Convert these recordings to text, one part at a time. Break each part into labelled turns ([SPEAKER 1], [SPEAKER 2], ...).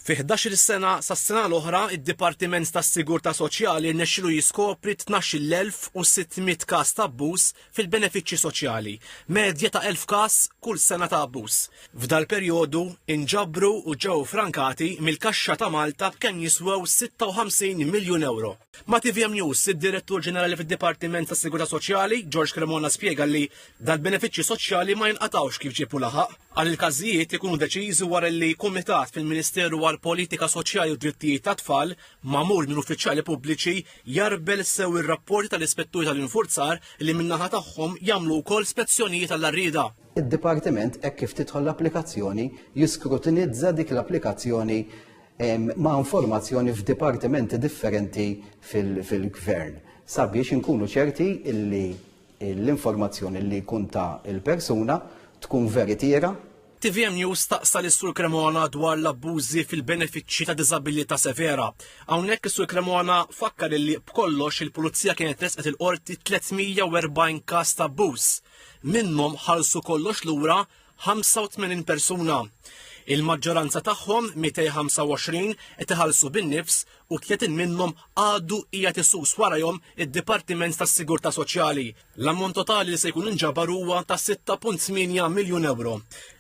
[SPEAKER 1] Fi 11 sena sas-sena l-oħra, id-Dipartiment tas-Sigurtà Soċjali rnexxielu jiskopri 12,600 każ ta' abbuż fil-benefiċċji soċjali, medja ta' 1000 każ kull sena ta' abbuż. F'dal perjodu inġabru u ġew frankati mill-Kaxxa ta' Malta b'kemm jiswew 56 miljun euro. Ma' TVM News, id-Direttur Ġenerali fid-Dipartiment tas-Sigurtà Soċjali, George Cremona, spjega li dal-benefiċċji soċjali ma jinqatawx kif ġiepu laħaq, għal il-każijiet ikunu deċiżi wara li kumitat fil-Ministeru għal Politika Soċjali u Drittijiet tat-Tfal magħmul minn uffiċjali pubbliċi jarbel sew ir-rapporti tal-ispetturi tal-infurzar li min-naħa tagħhom jagħmlu wkoll spezzjonijiet għall-arrieda.
[SPEAKER 2] Id-Dipartiment hekk kif tidħol l-applikazzjoni jiskrutinizza dik l-applikazzjoni ma' informazzjoni f'dipartimenti differenti fil-gvern sabiex inkunu ċerti illi l-informazzjoni li jkun ta' il-persuna tkun veritiera.
[SPEAKER 1] TVM News taqsa l-Sur Cremona dwar l-abbużi fil-benefiċċji ta' diżabilità severa. Hawnhekk is-Sur Cremona fakkar li b'kollox il-Pulizija kienet tresqet il-qorti 340 każ ta' abbuż. Minnhom ħallsu kollox lura 85 persuna. Il-maġġoranza tagħhom 225 qed iħallsu bin-nifs u 30 minnhom għadu qiegħed isus warahom id-Dipartiment tas-Sigurtà Soċjali. L-ammont totali li se jkun inġabar huwa ta' 6.8 miljun euro.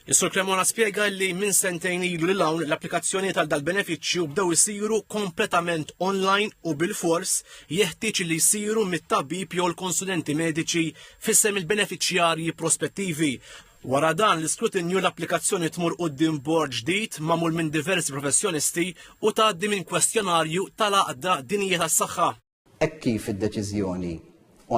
[SPEAKER 1] Is-Sur Cremona spjega li minn sentejn ilu lil hawn l-applikazzjonijiet għal dal-benefiċċju bdew isiru kompletament online u bil-fors jeħtieġ li jsiru mit-tabib jew l-konsulenti mediċi f'isem il-benefiċjarji prospettivi. Wara dan l-iskrutinju l-applikazzjoni tmur quddiem bord ġdid magħmul minn diversi professjonisti u tgħaddi minn kwestjonarju tal-għaqda dinjija tas-saħħa.
[SPEAKER 2] Hekk kif id-deċiżjoni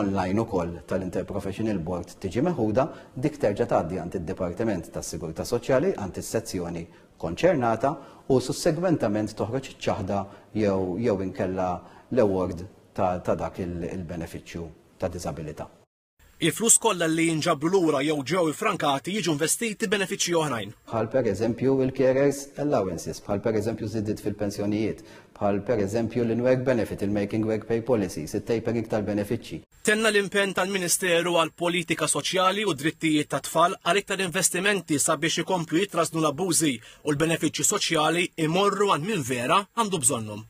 [SPEAKER 2] online ukoll tal-Interprofessional Board tiġi meħuda, dik terġa' tgħaddi għand id-Dipartiment tas-Sigurtà Soċjali għand is-sezzjoni konċernata u sussegwentament toħroġ iċ-ċaħda jew inkella l-award ta' dak il-benefiċċju ta' diżabilità.
[SPEAKER 1] Il-flus kollha li jinġabru lura jew ġew ifrankati jiġu investiti benefiċċji oħrajn.
[SPEAKER 2] Bħal pereżempju il-carers allowances, bħal pereżempju żidiet fil-pensjonijiet, bħal pereżempju l-work benefit, il-making work pay policies, it-tapering tal-benefiċċji.
[SPEAKER 1] Tenna l-impenn tal-Ministeru għal Politika Soċjali u Drittijiet tat-Tfal għal iktar investimenti sabiex ikomplu jitrasnu l-abbużi u l-benefiċċji soċjali imorru għand min vera għandu bżonnhom.